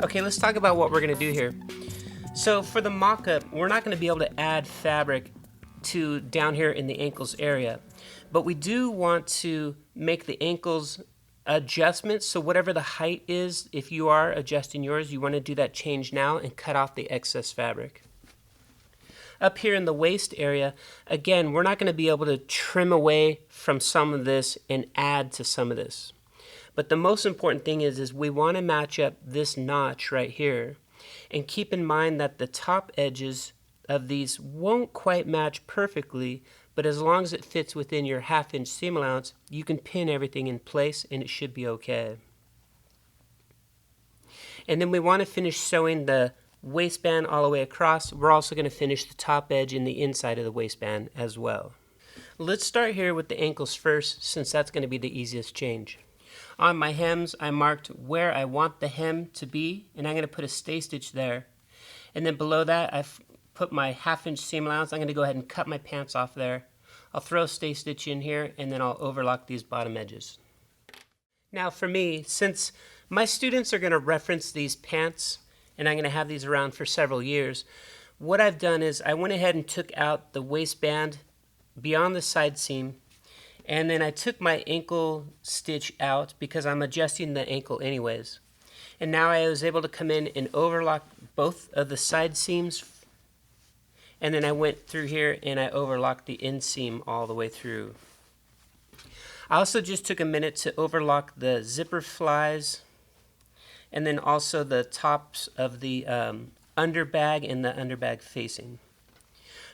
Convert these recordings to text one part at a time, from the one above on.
Okay, let's talk about what we're going to do here. So for the mock-up, we're not going to be able to add fabric to down here in the ankles area, but we do want to make the ankles adjustments. So whatever the height is, if you are adjusting yours, you want to do that change now and cut off the excess fabric. Up here in the waist area, again, we're not going to be able to trim away from some of this and add to some of this. But the most important thing is we want to match up this notch right here. And keep in mind that the top edges of these won't quite match perfectly, but as long as it fits within your 1/2 inch seam allowance, you can pin everything in place and it should be okay. And then we want to finish sewing the waistband all the way across. We're also going to finish the top edge in the inside of the waistband as well. Let's start here with the ankles first, since that's going to be the easiest change. On my hems, I marked where I want the hem to be, and I'm going to put a stay stitch there. And then below that, I've put my 1/2 inch seam allowance. I'm going to go ahead and cut my pants off there. I'll throw a stay stitch in here, and then I'll overlock these bottom edges. Now for me, since my students are going to reference these pants, and I'm going to have these around for several years, what I've done is I went ahead and took out the waistband beyond the side seam, and then I took my ankle stitch out because I'm adjusting the ankle anyways. And now I was able to come in and overlock both of the side seams, and then I went through here and I overlocked the inseam all the way through. I also just took a minute to overlock the zipper flies and then also the tops of the underbag and the underbag facing.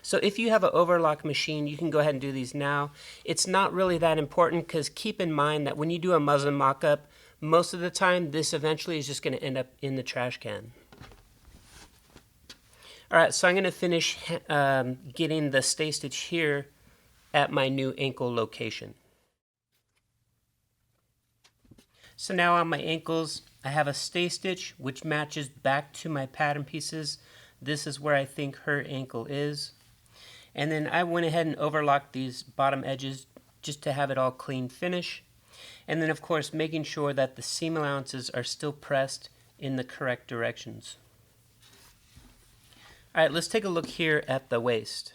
So if you have an overlock machine, you can go ahead and do these now. It's not really that important because keep in mind that when you do a muslin mock-up, most of the time this eventually is just going to end up in the trash can. Alright, so I'm going to finish getting the stay stitch here at my new ankle location. So now on my ankles, I have a stay stitch which matches back to my pattern pieces. This is where I think her ankle is. And then I went ahead and overlocked these bottom edges just to have it all clean finish. And then of course making sure that the seam allowances are still pressed in the correct directions. Alright, let's take a look here at the waist.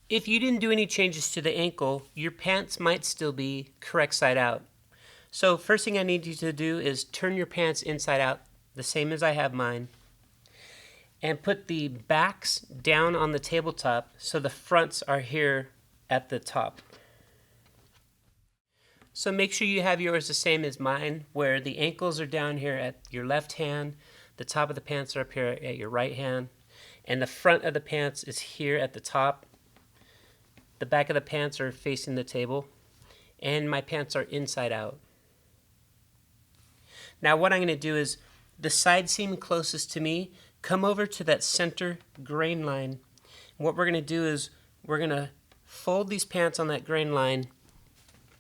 If you didn't do any changes to the ankle, your pants might still be correct side out. So first thing I need you to do is turn your pants inside out, the same as I have mine, and put the backs down on the tabletop so the fronts are here at the top. So make sure you have yours the same as mine, where the ankles are down here at your left hand, the top of the pants are up here at your right hand, and the front of the pants is here at the top. The back of the pants are facing the table, and my pants are inside out. Now what I'm going to do is, the side seam closest to me, come over to that center grain line. What we're going to do is we're going to fold these pants on that grain line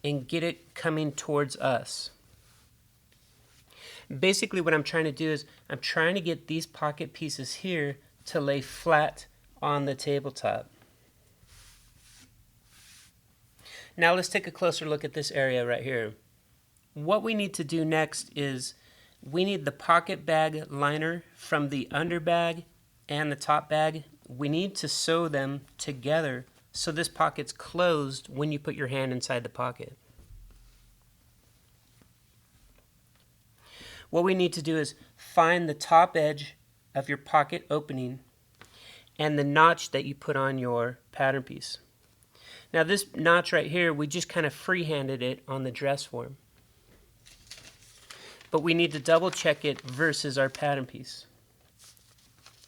and get it coming towards us. Basically what I'm trying to do is I'm trying to get these pocket pieces here to lay flat on the tabletop. Now let's take a closer look at this area right here. What we need to do next is we need the pocket bag liner from the underbag and the top bag. We need to sew them together so this pocket's closed when you put your hand inside the pocket. What we need to do is find the top edge of your pocket opening and the notch that you put on your pattern piece. Now this notch right here, we just kind of freehanded it on the dress form. But we need to double check it versus our pattern piece.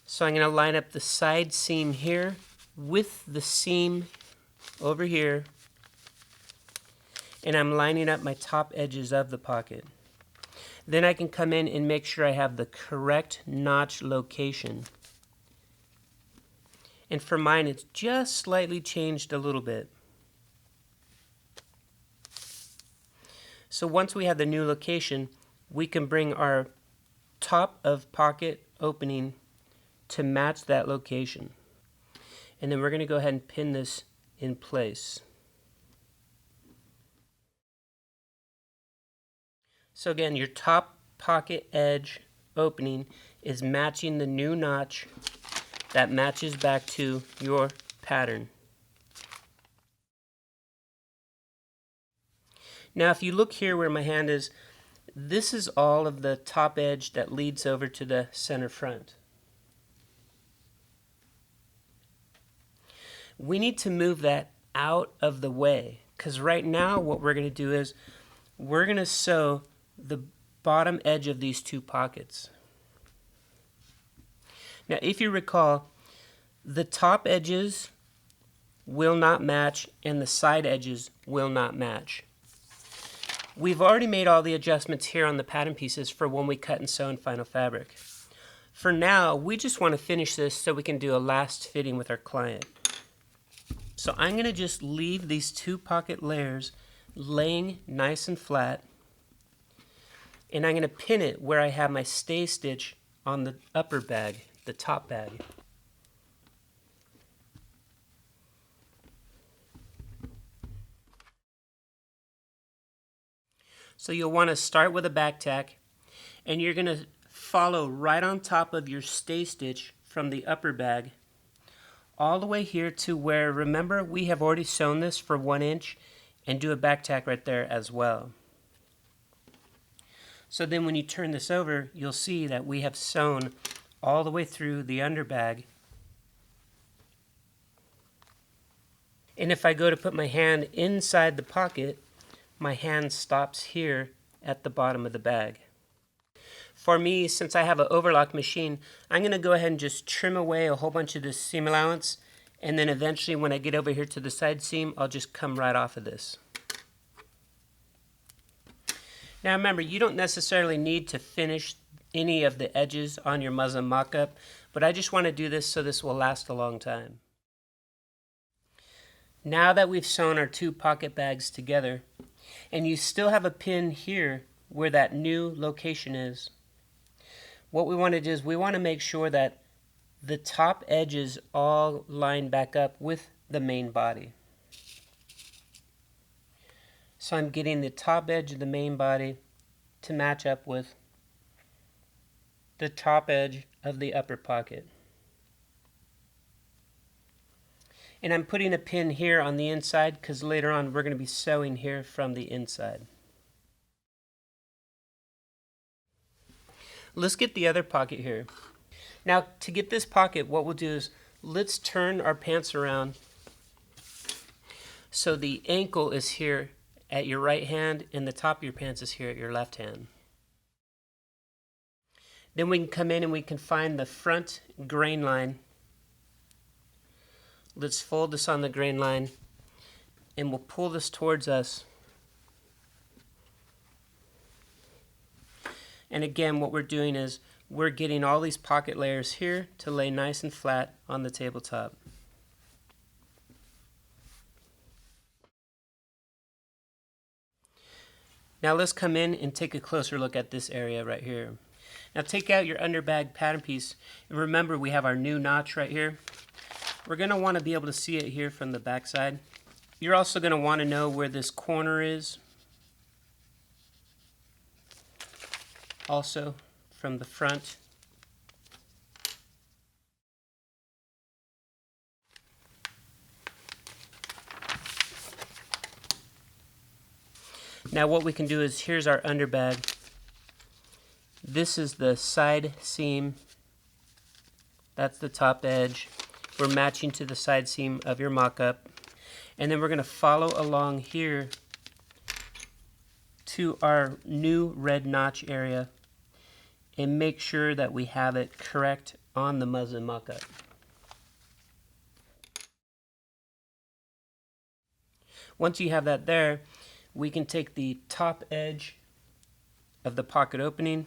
So I'm going to line up the side seam here with the seam over here, and I'm lining up my top edges of the pocket. Then I can come in and make sure I have the correct notch location. And for mine, it's just slightly changed a little bit. So once we have the new location, we can bring our top of pocket opening to match that location. And then we're going to go ahead and pin this in place. So again, your top pocket edge opening is matching the new notch that matches back to your pattern. Now if you look here where my hand is, this is all of the top edge that leads over to the center front. We need to move that out of the way, because right now what we're going to do is we're going to sew the bottom edge of these two pockets. Now if you recall, the top edges will not match and the side edges will not match. We've already made all the adjustments here on the pattern pieces for when we cut and sew in final fabric. For now, we just want to finish this so we can do a last fitting with our client. So I'm going to just leave these two pocket layers laying nice and flat, and I'm going to pin it where I have my stay stitch on the upper bag, the top bag. So you'll want to start with a back tack, and you're going to follow right on top of your stay stitch from the upper bag all the way here to where, remember, we have already sewn this for 1 inch, and do a back tack right there as well. So then when you turn this over, you'll see that we have sewn all the way through the under bag. And if I go to put my hand inside the pocket, my hand stops here at the bottom of the bag. For me, since I have an overlock machine, I'm going to go ahead and just trim away a whole bunch of this seam allowance, and then eventually when I get over here to the side seam, I'll just come right off of this. Now remember, you don't necessarily need to finish any of the edges on your muslin mock-up, but I just want to do this so this will last a long time. Now that we've sewn our two pocket bags together, and you still have a pin here where that new location is, what we want to do is we want to make sure that the top edges all line back up with the main body. So I'm getting the top edge of the main body to match up with the top edge of the upper pocket. And I'm putting a pin here on the inside because later on we're going to be sewing here from the inside. Let's get the other pocket here. Now to get this pocket, what we'll do is let's turn our pants around so the ankle is here at your right hand and the top of your pants is here at your left hand. Then we can come in and we can find the front grain line. Let's fold this on the grain line and we'll pull this towards us. And again, what we're doing is we're getting all these pocket layers here to lay nice and flat on the tabletop. Now let's come in and take a closer look at this area right here. Now take out your underbag pattern piece, and remember we have our new notch right here. We're going to want to be able to see it here from the back side. You're also going to want to know where this corner is, also from the front. Now what we can do is, here's our underbag. This is the side seam. That's the top edge. We're matching to the side seam of your mock-up. And then we're going to follow along here to our new red notch area and make sure that we have it correct on the muslin mock-up. Once you have that there, we can take the top edge of the pocket opening.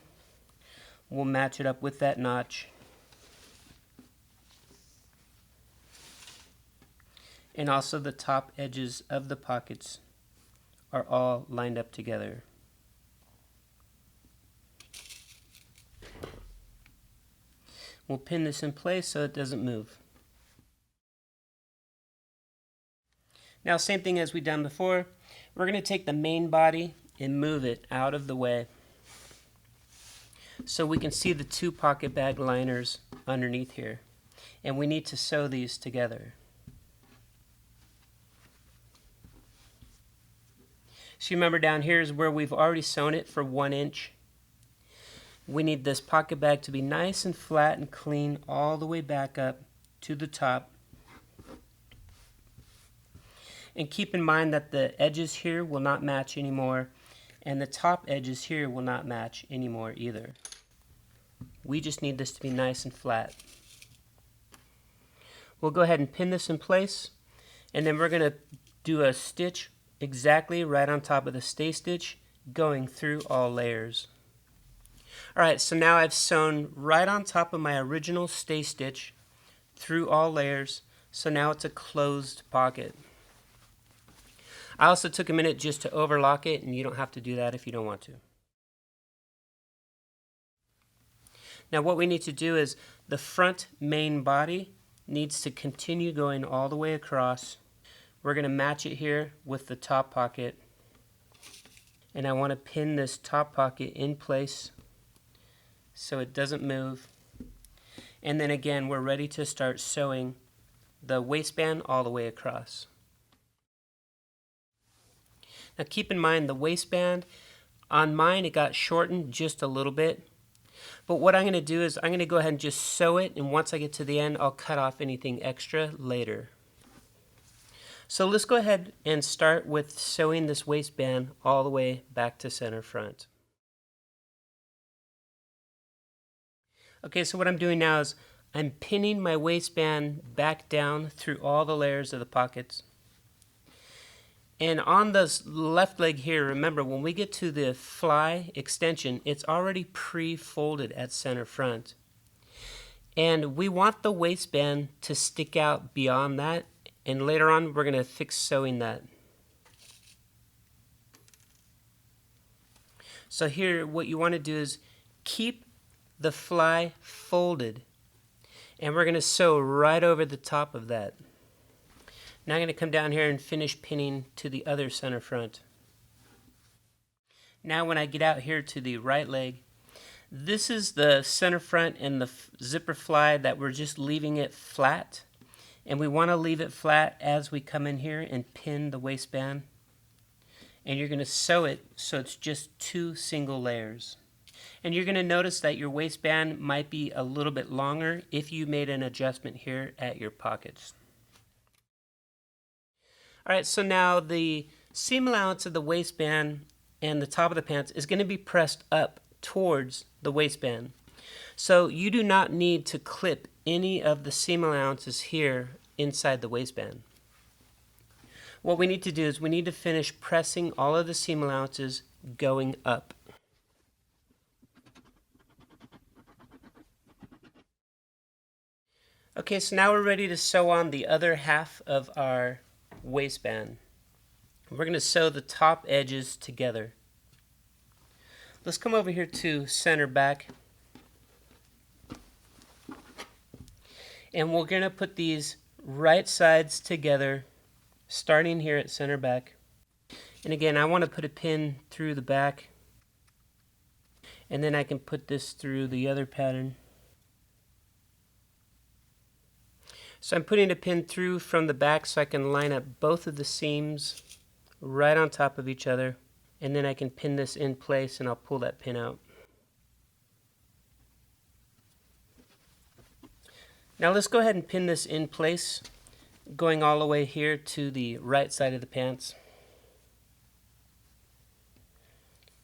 We'll match it up with that notch. And also the top edges of the pockets are all lined up together. We'll pin this in place so it doesn't move. Now, same thing as we've done before, we're going to take the main body and move it out of the way. so we can see the two pocket bag liners underneath here, and we need to sew these together. So remember, down here is where we've already sewn it for 1 inch. We need this pocket bag to be nice and flat and clean all the way back up to the top. And keep in mind that the edges here will not match anymore, and the top edges here will not match anymore either. We just need this to be nice and flat. We'll go ahead and pin this in place, and then we're going to do a stitch exactly right on top of the stay stitch, going through all layers. Alright, so now I've sewn right on top of my original stay stitch through all layers, so now it's a closed pocket. I also took a minute just to overlock it, and you don't have to do that if you don't want to. Now what we need to do is the front main body needs to continue going all the way across. We're going to match it here with the top pocket, and I want to pin this top pocket in place so it doesn't move. And then again, we're ready to start sewing the waistband all the way across. Now keep in mind the waistband, on mine it got shortened just a little bit, but what I'm going to do is I'm going to go ahead and just sew it, and once I get to the end I'll cut off anything extra later. So let's go ahead and start with sewing this waistband all the way back to center front. Okay, so what I'm doing now is I'm pinning my waistband back down through all the layers of the pockets. And on this left leg here, remember when we get to the fly extension, it's already pre-folded at center front. And we want the waistband to stick out beyond that, and later on we're going to fix sewing that. So here what you want to do is keep the fly folded, and we're going to sew right over the top of that. Now I'm going to come down here and finish pinning to the other center front. Now when I get out here to the right leg, this is the center front and the zipper fly that we're just leaving it flat, and we want to leave it flat as we come in here and pin the waistband, and you're going to sew it so it's just 2 single layers. And you're going to notice that your waistband might be a little bit longer if you made an adjustment here at your pockets. Alright, so now the seam allowance of the waistband and the top of the pants is going to be pressed up towards the waistband. So you do not need to clip any of the seam allowances here inside the waistband. What we need to do is we need to finish pressing all of the seam allowances going up. Okay, so now we're ready to sew on the other half of our waistband. We're going to sew the top edges together. Let's come over here to center back, and we're going to put these right sides together starting here at center back. And again, I want to put a pin through the back, and then I can put this through the other pattern. So I'm putting a pin through from the back so I can line up both of the seams right on top of each other, and then I can pin this in place and I'll pull that pin out. Now let's go ahead and pin this in place, going all the way here to the right side of the pants.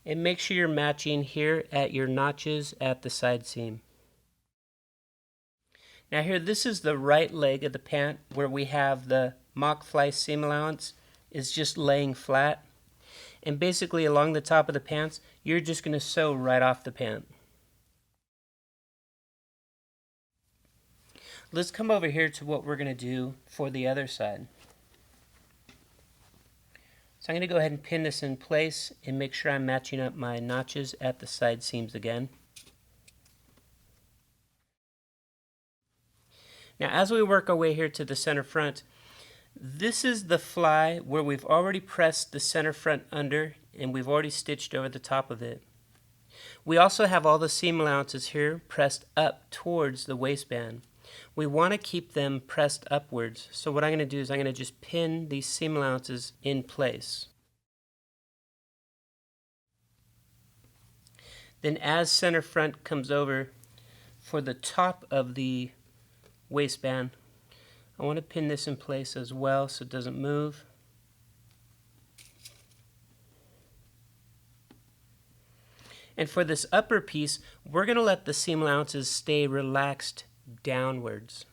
And make sure you're matching here at your notches at the side seam. Now here, this is the right leg of the pant where we have the mock fly seam allowance is just laying flat. And basically along the top of the pants, you're just going to sew right off the pant. Let's come over here to what we're going to do for the other side. So I'm going to go ahead and pin this in place and make sure I'm matching up my notches at the side seams again. Now as we work our way here to the center front, this is the fly where we've already pressed the center front under and we've already stitched over the top of it. We also have all the seam allowances here pressed up towards the waistband. We want to keep them pressed upwards. So what I'm going to do is I'm going to just pin these seam allowances in place. Then as center front comes over for the top of the waistband, I want to pin this in place as well so it doesn't move. And for this upper piece, we're going to let the seam allowances stay relaxed downwards.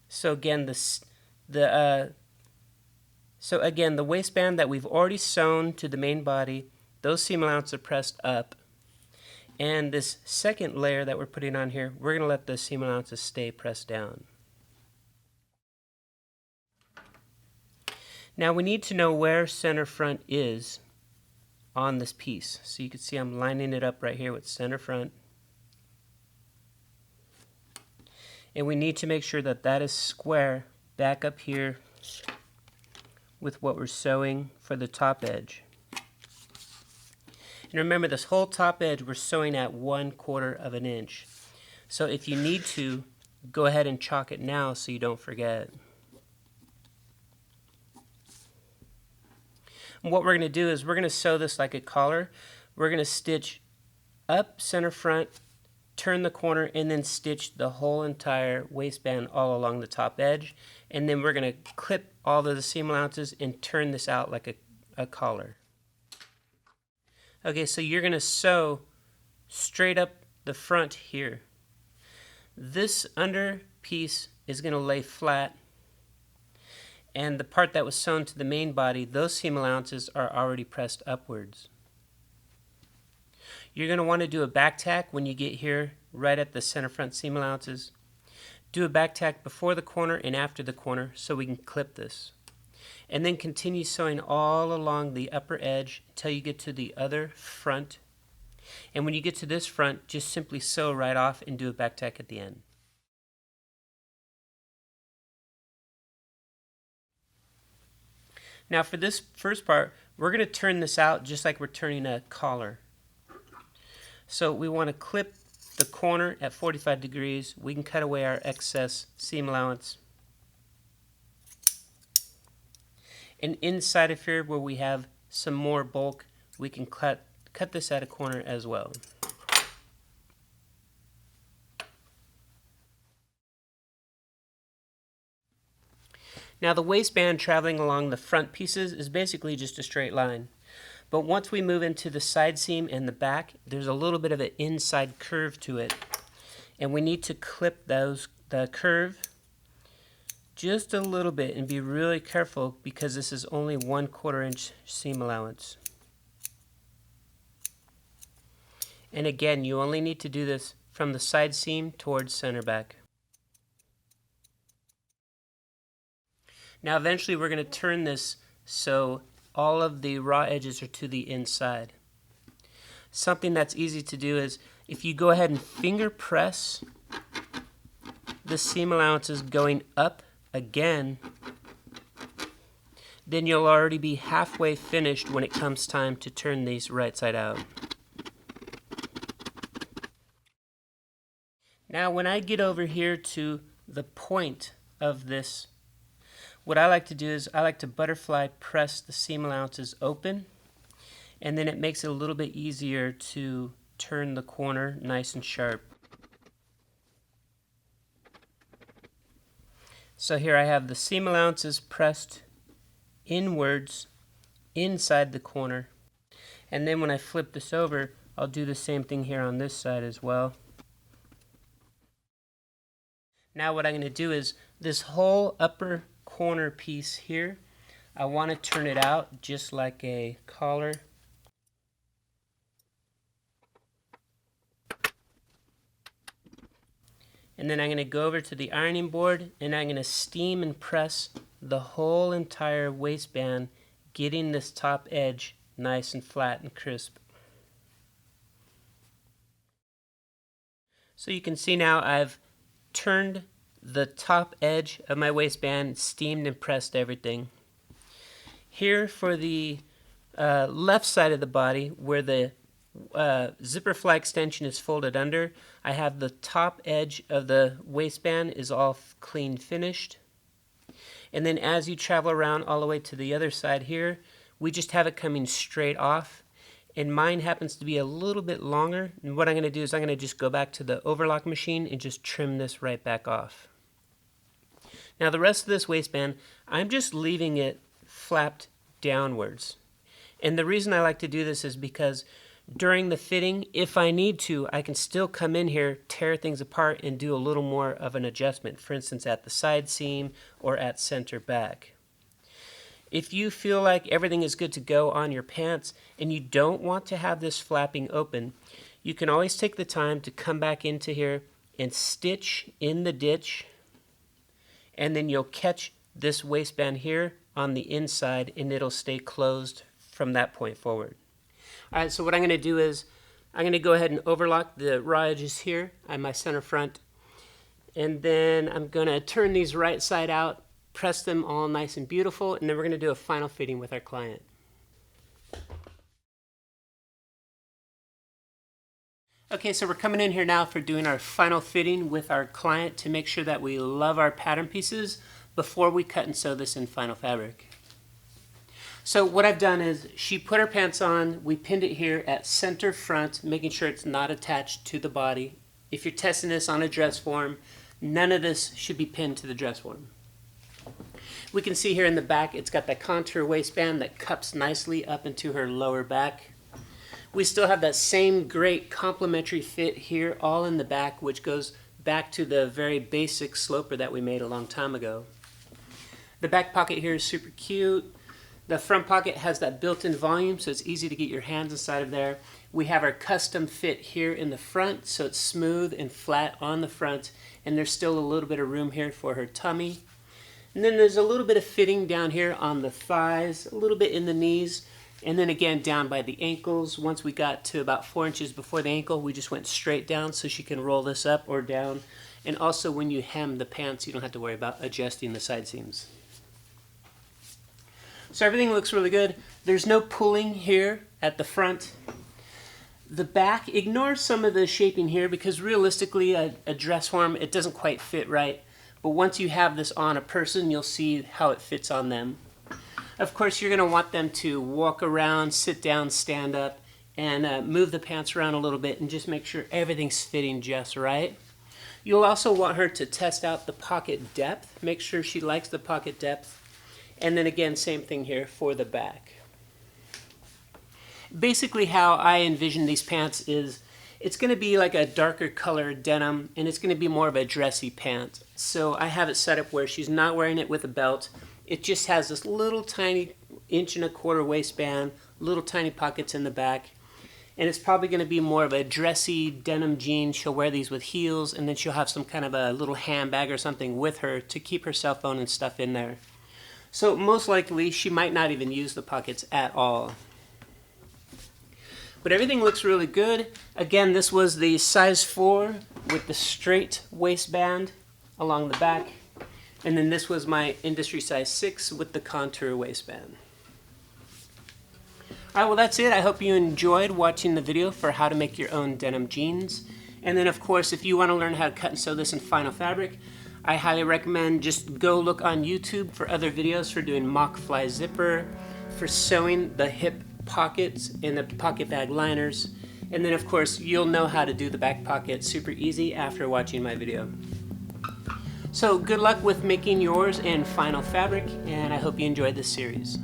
So again, the waistband that we've already sewn to the main body, those seam allowances are pressed up. And this second layer that we're putting on here, we're going to let the seam allowances stay pressed down. Now we need to know where center front is on this piece. So you can see I'm lining it up right here with center front. And we need to make sure that that is square back up here with what we're sewing for the top edge. And remember, this whole top edge we're sewing at 1/4 of an inch. So if you need to, go ahead and chalk it now so you don't forget. And what we're going to do is we're going to sew this like a collar. We're going to stitch up center front, turn the corner, and then stitch the whole entire waistband all along the top edge. And then we're going to clip all of the seam allowances and turn this out like a collar. Okay, so you're going to sew straight up the front here. This under piece is going to lay flat, and the part that was sewn to the main body, those seam allowances are already pressed upwards. You're going to want to do a back tack when you get here right at the center front seam allowances. Do a back tack before the corner and after the corner so we can clip this. And then continue sewing all along the upper edge until you get to the other front. And when you get to this front, just simply sew right off and do a back tack at the end. Now for this first part, we're going to turn this out just like we're turning a collar. So we want to clip the corner at 45 degrees. We can cut away our excess seam allowance. And inside of here where we have some more bulk, we can cut this at a corner as well. Now the waistband traveling along the front pieces is basically just a straight line. But once we move into the side seam and the back, there's a little bit of an inside curve to it. And we need to clip the curve just a little bit and be really careful because this is only 1/4 inch seam allowance. And again, you only need to do this from the side seam towards center back. Now eventually we're going to turn this so all of the raw edges are to the inside. Something that's easy to do is if you go ahead and finger press the seam allowances going up again, then you'll already be halfway finished when it comes time to turn these right side out. Now when I get over here to the point of this, what I like to do is I like to butterfly press the seam allowances open, and then it makes it a little bit easier to turn the corner nice and sharp. So here I have the seam allowances pressed inwards inside the corner, and then when I flip this over, I'll do the same thing here on this side as well. Now what I'm going to do is this whole upper corner piece here, I want to turn it out just like a collar. And then I'm going to go over to the ironing board and I'm going to steam and press the whole entire waistband, getting this top edge nice and flat and crisp. So you can see now I've turned the top edge of my waistband, steamed and pressed everything. Here for the left side of the body where the zipper fly extension is folded under. I have the top edge of the waistband is all clean finished. And then as you travel around all the way to the other side here, we just have it coming straight off. And mine happens to be a little bit longer. And what I'm going to do is I'm going to just go back to the overlock machine and just trim this right back off. Now the rest of this waistband, I'm just leaving it flapped downwards. And the reason I like to do this is because during the fitting, if I need to, I can still come in here, tear things apart, and do a little more of an adjustment. For instance, at the side seam or at center back. If you feel like everything is good to go on your pants and you don't want to have this flapping open, you can always take the time to come back into here and stitch in the ditch, and then you'll catch this waistband here on the inside and it'll stay closed from that point forward. Alright, so what I'm going to do is I'm going to go ahead and overlock the raw edges here on my center front, and then I'm going to turn these right side out, press them all nice and beautiful, and then we're going to do a final fitting with our client. Okay, so we're coming in here now for doing our final fitting with our client to make sure that we love our pattern pieces before we cut and sew this in final fabric. So what I've done is she put her pants on, we pinned it here at center front, making sure it's not attached to the body. If you're testing this on a dress form, none of this should be pinned to the dress form. We can see here in the back it's got that contour waistband that cups nicely up into her lower back. We still have that same great complementary fit here all in the back, which goes back to the very basic sloper that we made a long time ago. The back pocket here is super cute. The front pocket has that built-in volume, so it's easy to get your hands inside of there. We have our custom fit here in the front, so it's smooth and flat on the front, and there's still a little bit of room here for her tummy. And then there's a little bit of fitting down here on the thighs, a little bit in the knees, and then again down by the ankles. Once we got to about 4 inches before the ankle, we just went straight down so she can roll this up or down. And also when you hem the pants, you don't have to worry about adjusting the side seams. So everything looks really good. There's no pulling here at the front. The back, ignore some of the shaping here because realistically a dress form, it doesn't quite fit right. But once you have this on a person, you'll see how it fits on them. Of course, you're going to want them to walk around, sit down, stand up, and move the pants around a little bit and just make sure everything's fitting just right. You'll also want her to test out the pocket depth. Make sure she likes the pocket depth. And then again, same thing here for the back. Basically how I envision these pants is it's going to be like a darker color denim, and it's going to be more of a dressy pant. So I have it set up where she's not wearing it with a belt. It just has this little tiny 1.25 inch waistband, little tiny pockets in the back. And it's probably going to be more of a dressy denim jean. She'll wear these with heels, and then she'll have some kind of a little handbag or something with her to keep her cell phone and stuff in there. So most likely she might not even use the pockets at all. But everything looks really good. Again, this was the size 4 with the straight waistband along the back. And then this was my industry size 6 with the contour waistband. Alright, well that's it. I hope you enjoyed watching the video for how to make your own denim jeans. And then of course, if you want to learn how to cut and sew this in final fabric, I highly recommend just go look on YouTube for other videos for doing mock fly zipper, for sewing the hip pockets and the pocket bag liners. And then of course, you'll know how to do the back pocket super easy after watching my video. So good luck with making yours in final fabric, and I hope you enjoyed this series.